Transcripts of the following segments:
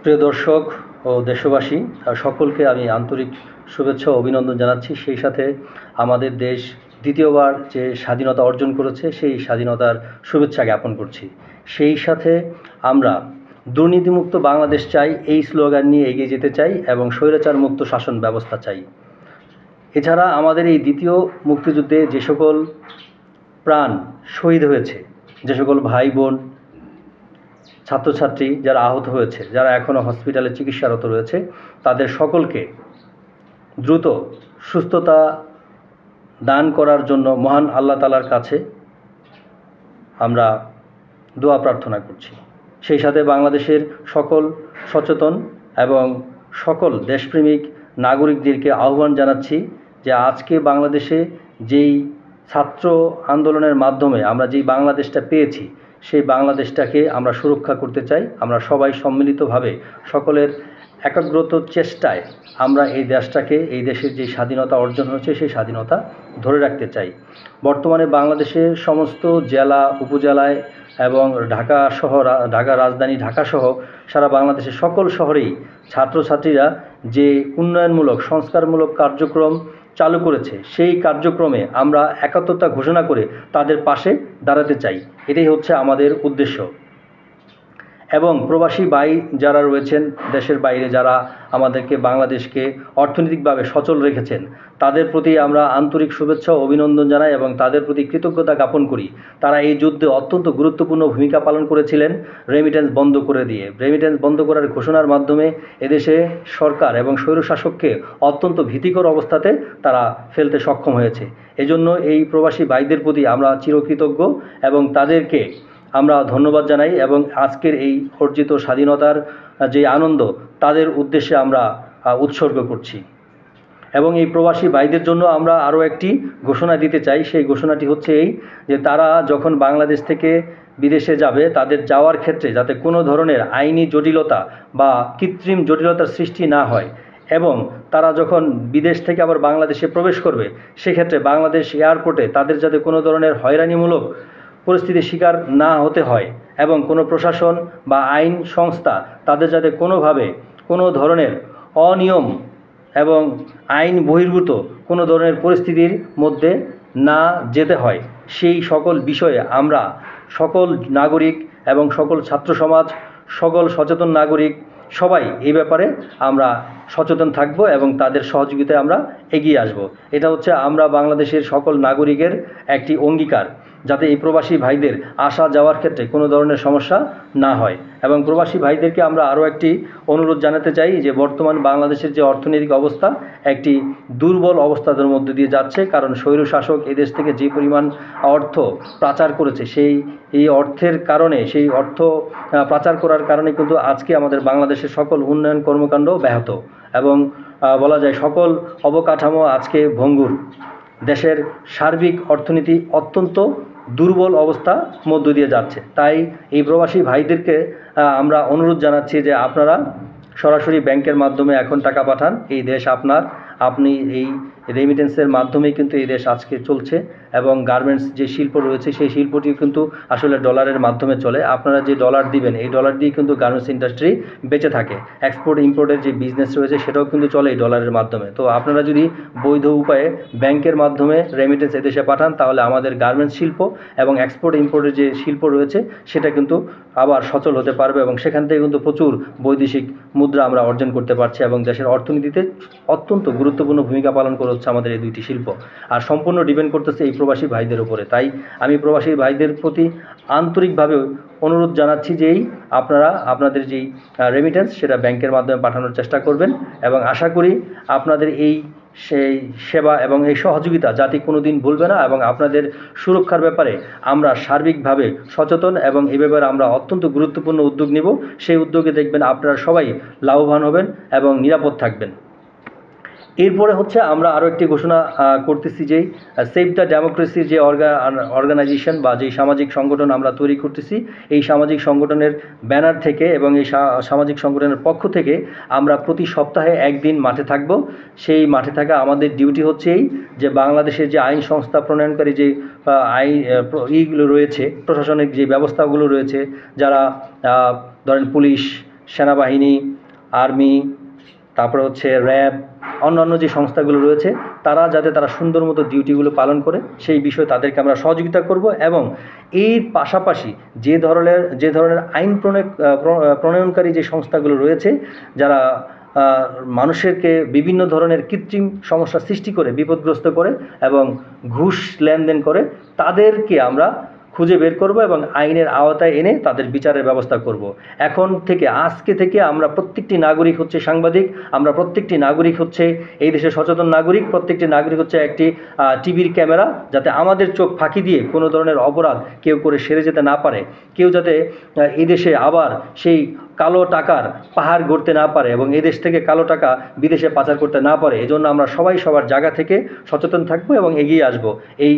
প্রিয় দর্শক ও দেশবাসী, সকলকে আমি আন্তরিক শুভেচ্ছা ও অভিনন্দন জানাচ্ছি। সেই সাথে আমাদের দেশ দ্বিতীয়বার যে স্বাধীনতা অর্জন করেছে সেই স্বাধীনতার শুভেচ্ছা জ্ঞাপন করছি। সেই সাথে আমরা দুর্নীতিমুক্ত বাংলাদেশ চাই, এই স্লোগান নিয়ে এগিয়ে যেতে চাই এবং স্বৈরাচার মুক্ত শাসন ব্যবস্থা চাই। এছাড়া আমাদের এই দ্বিতীয় মুক্তিযুদ্ধে যে সকল প্রাণ শহীদ হয়েছে, যে সকল ভাই বোন ছাত্রছাত্রী যারা আহত হয়েছে, যারা এখনও হসপিটালে চিকিৎসারত রয়েছে, তাদের সকলকে দ্রুত সুস্থতা দান করার জন্য মহান আল্লাহ তাআলার কাছে আমরা দোয়া প্রার্থনা করছি। সেই সাথে বাংলাদেশের সকল সচেতন এবং সকল দেশপ্রেমিক নাগরিকদেরকে আহ্বান জানাচ্ছি যে আজকে বাংলাদেশে যেই ছাত্র আন্দোলনের মাধ্যমে আমরা যেই বাংলাদেশটা পেয়েছি, সেই বাংলাদেশটাকে আমরা সুরক্ষা করতে চাই। আমরা সবাই সম্মিলিতভাবে সকলের একাগ্রত চেষ্টায় আমরা এই দেশটাকে, এই দেশের যে স্বাধীনতা অর্জন হয়েছে সেই স্বাধীনতা ধরে রাখতে চাই। বর্তমানে বাংলাদেশের সমস্ত জেলা উপজেলায় এবং ঢাকা রাজধানী ঢাকাসহ সারা বাংলাদেশের সকল শহরেই ছাত্রছাত্রীরা যে উন্নয়নমূলক সংস্কারমূলক কার্যক্রম চালু করেছে, সেই কার্যক্রমে আমরা একাত্মতা ঘোষণা করে তাদের পাশে দাঁড়াতে চাই। এটাই হচ্ছে আমাদের উদ্দেশ্য। এবং প্রবাসী ভাই যারা রয়েছেন দেশের বাইরে, যারা আমাদেরকে বাংলাদেশকে অর্থনৈতিকভাবে সচল রেখেছেন, তাদের প্রতি আমরা আন্তরিক শুভেচ্ছা ও অভিনন্দন জানাই এবং তাদের প্রতি কৃতজ্ঞতা জ্ঞাপন করি। তারা এই যুদ্ধে অত্যন্ত গুরুত্বপূর্ণ ভূমিকা পালন করেছিলেন রেমিটেন্স বন্ধ করে দিয়ে। রেমিটেন্স বন্ধ করার ঘোষণার মাধ্যমে এদেশে সরকার এবং স্বৈরশাসককে অত্যন্ত ভীতিকর অবস্থাতে তারা ফেলতে সক্ষম হয়েছে। এজন্য এই প্রবাসী ভাইদের প্রতি আমরা চিরকৃতজ্ঞ এবং তাদেরকে আমরা ধন্যবাদ জানাই এবং আজকের এই অর্জিত স্বাধীনতার যে আনন্দ তাদের উদ্দেশ্যে আমরা উৎসর্গ করছি। এবং এই প্রবাসী ভাইদের জন্য আমরা আরও একটি ঘোষণা দিতে চাই। সেই ঘোষণাটি হচ্ছে এই যে তারা যখন বাংলাদেশ থেকে বিদেশে যাবে, তাদের যাওয়ার ক্ষেত্রে যাতে কোনো ধরনের আইনি জটিলতা বা কৃত্রিম জটিলতার সৃষ্টি না হয় এবং তারা যখন বিদেশ থেকে আবার বাংলাদেশে প্রবেশ করবে সেক্ষেত্রে বাংলাদেশ এয়ারপোর্টে তাদের যাতে কোনো ধরনের হয়রানিমূলক পরিস্থিতির শিকার না হতে হয় এবং কোনো প্রশাসন বা আইন সংস্থা তাদের যাতে কোনোভাবে কোনো ধরনের অনিয়ম এবং আইন বহির্ভূত কোনো ধরনের পরিস্থিতির মধ্যে না যেতে হয়, সেই সকল বিষয়ে আমরা সকল নাগরিক এবং সকল ছাত্র সমাজ, সকল সচেতন নাগরিক সবাই এই ব্যাপারে আমরা সচেতন থাকব এবং তাদের সহযোগিতায় আমরা এগিয়ে আসব। এটা হচ্ছে আমরা বাংলাদেশের সকল নাগরিকের একটি অঙ্গীকার, যাতে এই প্রবাসী ভাইদের আসা যাওয়ার ক্ষেত্রে কোনো ধরনের সমস্যা না হয়। এবং প্রবাসী ভাইদেরকে আমরা আরও একটি অনুরোধ জানাতে চাই যে বর্তমান বাংলাদেশের যে অর্থনৈতিক অবস্থা একটি দুর্বল অবস্থার মধ্যে দিয়ে যাচ্ছে, কারণ স্বৈরশাসক এদেশ থেকে যে পরিমাণ অর্থ পাচার করেছে, এই অর্থের কারণে, সেই অর্থ পাচার করার কারণে কিন্তু আজকে আমাদের বাংলাদেশের সকল উন্নয়ন কর্মকাণ্ড ব্যাহত এবং বলা যায় সকল অবকাঠামো আজকে ভঙ্গুর। দেশের সার্বিক অর্থনীতি অত্যন্ত দুর্বল অবস্থা মধ্য দিয়ে যাচ্ছে। তাই এই প্রবাসী ভাইদেরকে আমরা অনুরোধ জানাচ্ছি যে আপনারা সরাসরি ব্যাংকের মাধ্যমে এখন টাকা পাঠান। এই দেশ আপনার, আপনি এই রেমিটেন্সের মাধ্যমেই কিন্তু এই দেশ আজকে চলছে এবং গার্মেন্টস যে শিল্প রয়েছে সেই শিল্পটি কিন্তু আসলে ডলারের মাধ্যমে চলে। আপনারা যে ডলার দিবেন এই ডলার দিয়ে কিন্তু গার্মেন্টস ইন্ডাস্ট্রি বেঁচে থাকে। এক্সপোর্ট ইম্পোর্টের যে বিজনেস রয়েছে সেটাও কিন্তু চলে এই ডলারের মাধ্যমে। তো আপনারা যদি বৈধ উপায়ে ব্যাংকের মাধ্যমে রেমিটেন্স এদেশে পাঠান তাহলে আমাদের গার্মেন্টস শিল্প এবং এক্সপোর্ট ইম্পোর্টের যে শিল্প রয়েছে সেটা কিন্তু আবার সচল হতে পারবে এবং সেখান থেকে কিন্তু প্রচুর বৈদেশিক মুদ্রা আমরা অর্জন করতে পারছি এবং দেশের অর্থনীতিতে অত্যন্ত গুরুত্বপূর্ণ ভূমিকা পালন করে হচ্ছে আমাদের এই দুইটি শিল্প। আর সম্পূর্ণ ডিপেন্ড করতেছে এই প্রবাসী ভাইদের উপরে। তাই আমি প্রবাসী ভাইদের প্রতি আন্তরিকভাবে অনুরোধ জানাচ্ছি যে আপনারা আপনাদের যেই রেমিটেন্স সেটা ব্যাংকের মাধ্যমে পাঠানোর চেষ্টা করবেন এবং আশা করি আপনাদের সেই সেবা এবং এই সহযোগিতা জাতি কোনো দিন ভুলবে না এবং আপনাদের সুরক্ষার ব্যাপারে আমরা সার্বিকভাবে সচেতন এবং এই ব্যাপারে আমরা অত্যন্ত গুরুত্বপূর্ণ উদ্যোগ নেব। সেই উদ্যোগে দেখবেন আপনারা সবাই লাভবান হবেন এবং নিরাপদ থাকবেন। এরপরে হচ্ছে আমরা আরও একটি ঘোষণা করতেছি যে সেভ দ্য ডেমোক্রেসির যে অর্গানাইজেশন বা যেই সামাজিক সংগঠন আমরা তৈরি করতেছি, এই সামাজিক সংগঠনের ব্যানার থেকে এবং এই সামাজিক সংগঠনের পক্ষ থেকে আমরা প্রতি সপ্তাহে একদিন মাঠে থাকব। সেই মাঠে থাকা আমাদের ডিউটি হচ্ছে এই যে বাংলাদেশের যে আইন সংস্থা প্রণয়নকারী যে ইগুলো রয়েছে, প্রশাসনিক যে ব্যবস্থাগুলো রয়েছে, যারা ধরেন পুলিশ, সেনাবাহিনী, আর্মি, তারপরে হচ্ছে র্যাব, অন্যান্য যে সংস্থাগুলো রয়েছে, তারা সুন্দর মতো ডিউটিগুলো পালন করে সেই বিষয়ে তাদেরকে আমরা সহযোগিতা করব। এবং এর পাশাপাশি যে ধরনের আইন প্রণয়নকারী যে সংস্থাগুলো রয়েছে, যারা মানুষেরকে বিভিন্ন ধরনের কৃত্রিম সমস্যা সৃষ্টি করে, বিপদগ্রস্ত করে এবং ঘুষ লেনদেন করে, তাদেরকে আমরা খুঁজে বের করব এবং আইনের আওতায় এনে তাদের বিচারের ব্যবস্থা করব। আজকে থেকে আমরা প্রত্যেকটি নাগরিক হচ্ছে সাংবাদিক, আমরা প্রত্যেকটি নাগরিক হচ্ছে এই দেশের সচেতন নাগরিক, প্রত্যেকটি নাগরিক হচ্ছে একটি টিভির ক্যামেরা, যাতে আমাদের চোখ ফাঁকি দিয়ে কোনো ধরনের অপরাধ কেউ করে সেরে যেতে না পারে, কেউ যাতে এই দেশে আবার সেই কালো টাকার পাহাড় গড়তে না পারে এবং এদেশ থেকে কালো টাকা বিদেশে পাচার করতে না পারে। এজন্য আমরা সবাই সবার জায়গা থেকে সচেতন থাকব এবং এগিয়ে আসব। এই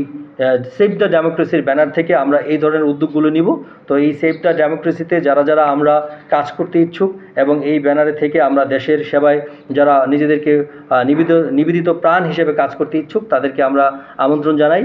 সেভ দ্য ডেমোক্রেসির ব্যানার থেকে আমরা এই ধরনের উদ্যোগগুলো নিব। তো এই সেভ দ্য ডেমোক্রেসিতে যারা আমরা কাজ করতে ইচ্ছুক এবং এই ব্যানারে থেকে আমরা দেশের সেবায় যারা নিজেদেরকে নিবেদিত প্রাণ হিসেবে কাজ করতে ইচ্ছুক, তাদেরকে আমরা আমন্ত্রণ জানাই।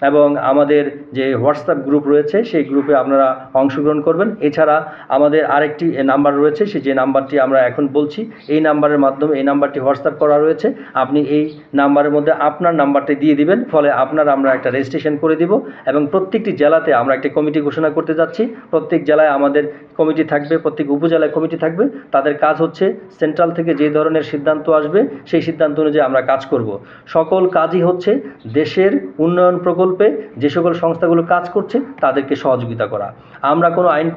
এবং আমাদের যে হোয়াটসঅ্যাপ গ্রুপ রয়েছে, সেই গ্রুপে আপনারা অংশগ্রহণ করবেন। এছাড়া আমাদের আরেকটি নাম্বার রয়েছে, যে নাম্বারটি আমরা এখন বলছি, এই নাম্বারের মাধ্যমে, এই নাম্বারটি হোয়াটসঅ্যাপ করা রয়েছে, আপনি এই নাম্বারের মধ্যে আপনার নাম্বারটি দিয়ে দিবেন, ফলে আমরা একটা রেজিস্ট্রেশন করে দিব। এবং প্রত্যেকটি জেলাতে আমরা একটি কমিটি ঘোষণা করতে যাচ্ছি। প্রত্যেক জেলায় আমাদের কমিটি থাকবে, প্রত্যেক উপজেলায় কমিটি থাকবে। তাদের কাজ হচ্ছে সেন্ট্রাল থেকে যে ধরনের সিদ্ধান্ত আসবে সেই সিদ্ধান্ত অনুযায়ী আমরা কাজ করব। সকল কাজই হচ্ছে দেশের উন্নয়ন প্রকল্পে যে সকল সংস্থাগুলো কাজ করছে তাদেরকে সহযোগিতা করা। আমরা কোনো আইন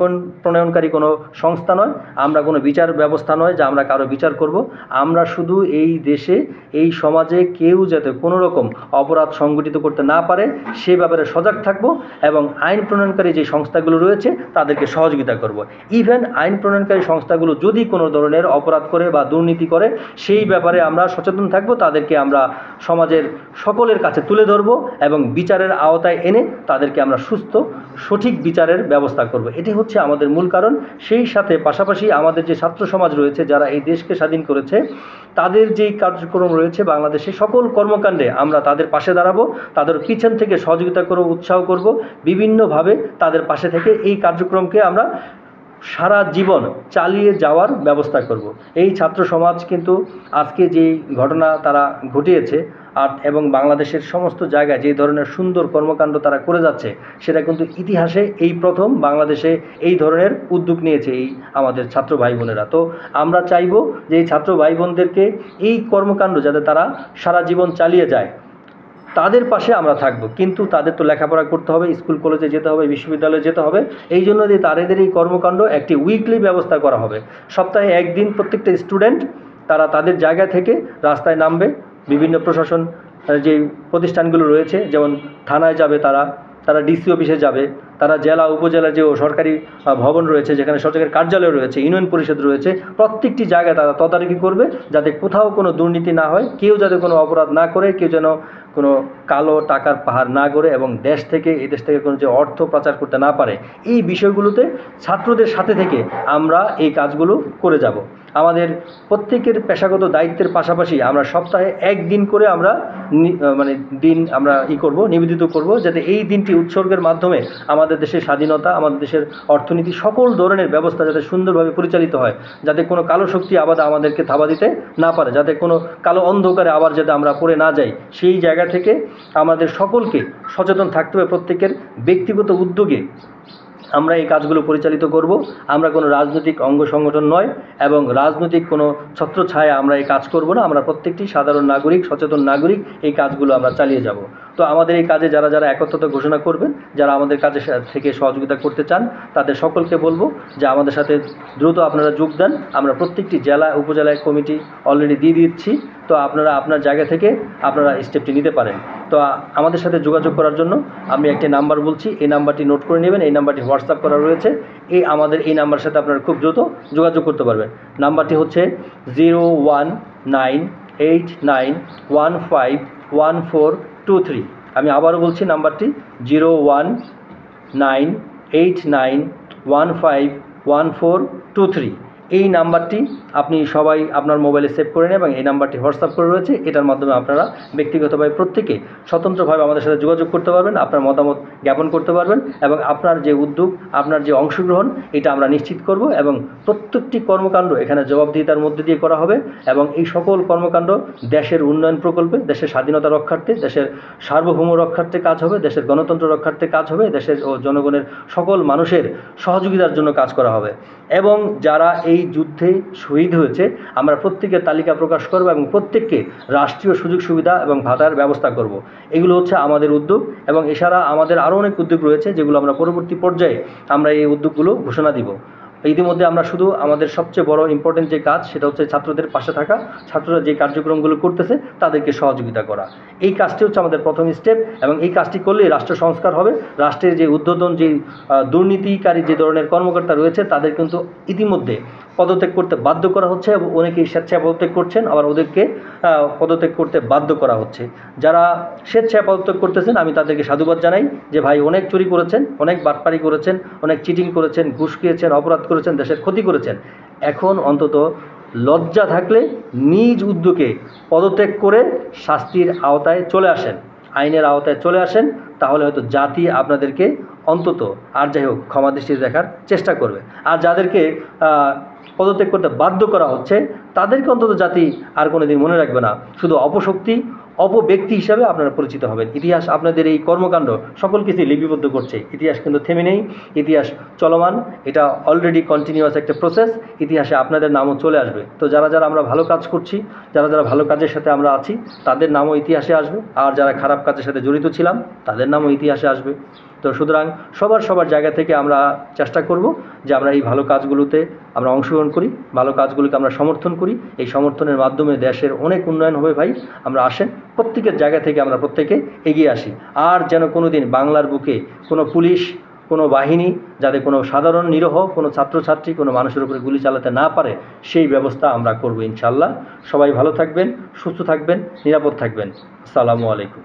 প্রণয়নকারী কোনো সংস্থা নয়, আমরা কোনো বিচার ব্যবস্থা নয় যে আমরা কারো বিচার করব। আমরা শুধু এই দেশে, এই সমাজে কেউ যাতে কোনো রকম অপরাধ সংগঠিত করতে না পারে সে ব্যাপারে সজাগ থাকব এবং আইন প্রণয়নকারী যে সংস্থাগুলো রয়েছে তাদেরকে সহযোগিতা করব। ইভেন আইন প্রণয়নকারী সংস্থাগুলো যদি কোনো ধরনের অপরাধ করে বা দুর্নীতি করে, সেই ব্যাপারে আমরা সচেতন থাকব, তাদেরকে আমরা সমাজের সকলের কাছে তুলে ধরব এবং বিচারের আওতায় এনে তাদেরকে আমরা সুস্থ সঠিক বিচারের ব্যবস্থা করব। এটি হচ্ছে আমাদের মূল কারণ। সেই সাথে পাশাপাশি আমাদের যে ছাত্র সমাজ রয়েছে, যারা এই দেশকে স্বাধীন করেছে, তাদের যেই কার্যক্রম রয়েছে বাংলাদেশে, সকল কর্মকাণ্ডে আমরা তাদের পাশে দাঁড়াবো, তাদের পিছন থেকে সহযোগিতা করব, উৎসাহ করব, বিভিন্নভাবে তাদের পাশে থেকে এই কার্যক্রমকে আমরা সারা জীবন চালিয়ে যাওয়ার ব্যবস্থা করব। এই ছাত্র সমাজ কিন্তু আজকে যে ঘটনা তারা ঘটিয়েছে এবং বাংলাদেশের সমস্ত জায়গায় যে ধরনের সুন্দর কর্মকাণ্ড তারা করে যাচ্ছে, সেটা কিন্তু ইতিহাসে এই প্রথম বাংলাদেশে এই ধরনের উদ্যোগ নিয়েছে এই আমাদের ছাত্র ভাই বোনেরা। তো আমরা চাইব যে এই ছাত্র ভাই বোনদেরকে এই কর্মকাণ্ড যাতে তারা সারা জীবন চালিয়ে যায়, তাদের পাশে আমরা থাকব। কিন্তু তাদের তো লেখাপড়া করতে হবে, স্কুল কলেজে যেতে হবে, বিশ্ববিদ্যালয়ে যেতে হবে। এই জন্য যে তাদের এই কর্মকাণ্ড একটি উইকলি ব্যবস্থা করা হবে। সপ্তাহে একদিন প্রত্যেকটা স্টুডেন্ট তারা তাদের জায়গা থেকে রাস্তায় নামবে, বিভিন্ন প্রশাসন যে প্রতিষ্ঠানগুলো রয়েছে, যেমন থানায় যাবে, তারা ডিসি অফিসে যাবে, তারা জেলা উপজেলার যে সরকারি ভবন রয়েছে, যেখানে সরকারের কার্যালয় রয়েছে, ইউনিয়ন পরিষদ রয়েছে, প্রত্যেকটি জায়গায় তারা তদারকি করবে যাতে কোথাও কোনো দুর্নীতি না হয়, কেউ যাতে কোনো অপরাধ না করে, কেউ যেন কোনো কালো টাকার পাহাড় না গড়ে এবং এই দেশ থেকে কোনো যে অর্থ পাচার করতে না পারে। এই বিষয়গুলোতে ছাত্রদের সাথে থেকে আমরা এই কাজগুলো করে যাব। আমাদের প্রত্যেকের পেশাগত দায়িত্বের পাশাপাশি আমরা সপ্তাহে একদিন করে আমরা নিবেদিত করব, যাতে এই দিনটি উৎসর্গের মাধ্যমে আমাদের দেশের স্বাধীনতা, আমাদের দেশের অর্থনীতি, সকল ধরনের ব্যবস্থা যাতে সুন্দরভাবে পরিচালিত হয়, যাতে কোনো কালো শক্তি আবার আমাদেরকে থাবা দিতে না পারে, যাতে কোনো কালো অন্ধকারে আবার যাতে আমরা পড়ে না যাই, সেই জায়গা থেকে আমাদের সকলকে সচেতন থাকতে হবে। প্রত্যেকের ব্যক্তিগত উদ্যোগে আমরা এই কাজগুলো পরিচালিত করব। আমরা কোনো রাজনৈতিক অঙ্গ সংগঠন নয় এবং রাজনৈতিক কোনো ছত্রছায়া আমরা এই কাজ করব না। আমরা প্রত্যেকটি সাধারণ নাগরিক, সচেতন নাগরিক, এই কাজগুলো আমরা চালিয়ে যাব। তো আমাদের এই কাজে যারা একত্রতা ঘোষণা করবেন, যারা আমাদের কাজে থেকে সহযোগিতা করতে চান, তাদের সকলকে বলবো যে আমাদের সাথে দ্রুত আপনারা যোগ দেন। আমরা প্রত্যেকটি জেলা উপজেলায় কমিটি অলরেডি দিয়ে দিচ্ছি। তো আপনারা আপনার জায়গা থেকে আপনারা স্টেপটি নিতে পারেন। তো আমাদের সাথে যোগাযোগ করার জন্য আমি একটি নাম্বার বলছি, এই নাম্বারটি নোট করে নেবেন। এই নাম্বারটি হোয়াটসঅ্যাপ করা রয়েছে। আমাদের এই নাম্বারের সাথে আপনারা খুব দ্রুত যোগাযোগ করতে পারবেন। নাম্বারটি হচ্ছে 019 0198915143। আমি আবারও বলছি নাম্বারটি 0198915143। এই নাম্বারটি আপনি সবাই আপনার মোবাইলে সেভ করে নেন এবং এই নাম্বারটি হোয়াটসঅ্যাপ করে রয়েছে। এটার মাধ্যমে আপনারা ব্যক্তিগতভাবে প্রত্যেকে স্বতন্ত্রভাবে আমাদের সাথে যোগাযোগ করতে পারবেন, আপনার মতামত জ্ঞাপন করতে পারবেন এবং আপনার যে উদ্যোগ, আপনার যে অংশগ্রহণ, এটা আমরা নিশ্চিত করব এবং প্রত্যেকটি কর্মকাণ্ড এখানে জবাবদিহিতার মধ্যে দিয়ে করা হবে এবং এই সকল কর্মকাণ্ড দেশের উন্নয়ন প্রকল্পে, দেশের স্বাধীনতা রক্ষার্থে, দেশের সার্বভৌম রক্ষার্থে কাজ হবে, দেশের গণতন্ত্র রক্ষার্থে কাজ হবে, দেশের ও জনগণের সকল মানুষের সহযোগিতার জন্য কাজ করা হবে। এবং যারা এই যুদ্ধে শহীদ হয়েছে আমরা প্রত্যেকের তালিকা প্রকাশ করব এবং প্রত্যেককে রাষ্ট্রীয় সুযোগ সুবিধা এবং ভাতার ব্যবস্থা করব। এগুলো হচ্ছে আমাদের উদ্যোগ এবং এছাড়া আমাদের আরও অনেক উদ্যোগ রয়েছে যেগুলো আমরা পরবর্তী পর্যায়ে আমরা এই উদ্যোগগুলো ঘোষণা দিব। ইতিমধ্যে আমরা শুধু আমাদের সবচেয়ে বড় ইম্পর্টেন্ট যে কাজ সেটা হচ্ছে ছাত্রদের পাশে থাকা, ছাত্ররা যে কার্যক্রমগুলো করতেছে তাদেরকে সহযোগিতা করা। এই কাজটি হচ্ছে আমাদের প্রথম স্টেপ এবং এই কাজটি করলেই রাষ্ট্র সংস্কার হবে। রাষ্ট্রের যে উদ্বোধন, যে দুর্নীতিকারী যে ধরনের কর্মকর্তা রয়েছে তাদের কিন্তু ইতিমধ্যে পদত্যাগ করতে বাধ্য করা হচ্ছে এবং অনেকেই স্বেচ্ছায় পদত্যাগ করছেন, আবার ওদেরকে পদত্যাগ করতে বাধ্য করা হচ্ছে। যারা স্বেচ্ছায় পদত্যাগ করতেছেন আমি তাদেরকে সাধুবাদ জানাই যে ভাই অনেক চুরি করেছেন, অনেক বাটপারি করেছেন, অনেক চিটিং করেছেন, ঘুষ খেয়েছেন, অপরাধ করেছেন, দেশের ক্ষতি করেছেন। এখন অন্তত লজ্জা থাকলে নিজ উদ্যোগে পদত্যাগ করে শাস্তির আওতায় চলে আসেন, আইনের আওতায় চলে আসেন, তাহলে হয়তো জাতি আপনাদেরকে অন্তত আর যাই হোক ক্ষমা দৃষ্টিতে দেখার চেষ্টা করবে। আর যাদেরকে পদত্যাগ করতে বাধ্য করা হচ্ছে তাদেরকে অন্তত জাতি আর কোনো দিন মনে রাখবে না, শুধু অপশক্তি, অপব্যক্তি হিসাবে আপনারা পরিচিত হবেন। ইতিহাস আপনাদের এই কর্মকাণ্ড সকল কিছুই লিপিবদ্ধ করছে। ইতিহাস কিন্তু থেমে নেই, ইতিহাস চলমান, এটা অলরেডি কন্টিনিউয়াস একটা প্রসেস। ইতিহাসে আপনাদের নামও চলে আসবে। তো যারা যারা আমরা ভালো কাজ করছি, যারা যারা ভালো কাজের সাথে আমরা আছি, তাদের নামও ইতিহাসে আসবে, আর যারা খারাপ কাজের সাথে জড়িত ছিলাম তাদের নামও ইতিহাসে আসবে। তো সুতরাং সবার জায়গা থেকে আমরা চেষ্টা করব যে আমরা এই ভালো কাজগুলোতে আমরা অংশগ্রহণ করি, ভালো কাজগুলোকে আমরা সমর্থন করি। এই সমর্থনের মাধ্যমে দেশের অনেক উন্নয়ন হবে ভাই। আমরা আসেন প্রত্যেকের জায়গা থেকে আমরা প্রত্যেকে এগিয়ে আসি। আর যেন কোনো দিন বাংলার বুকে কোনো পুলিশ, কোনো বাহিনী যাতে কোনো সাধারণ নিরীহ কোনো ছাত্রছাত্রী কোনো মানুষের উপরে গুলি চালাতে না পারে সেই ব্যবস্থা আমরা করব ইনশাআল্লাহ। সবাই ভালো থাকবেন, সুস্থ থাকবেন, নিরাপদ থাকবেন। আসসালামু আলাইকুম।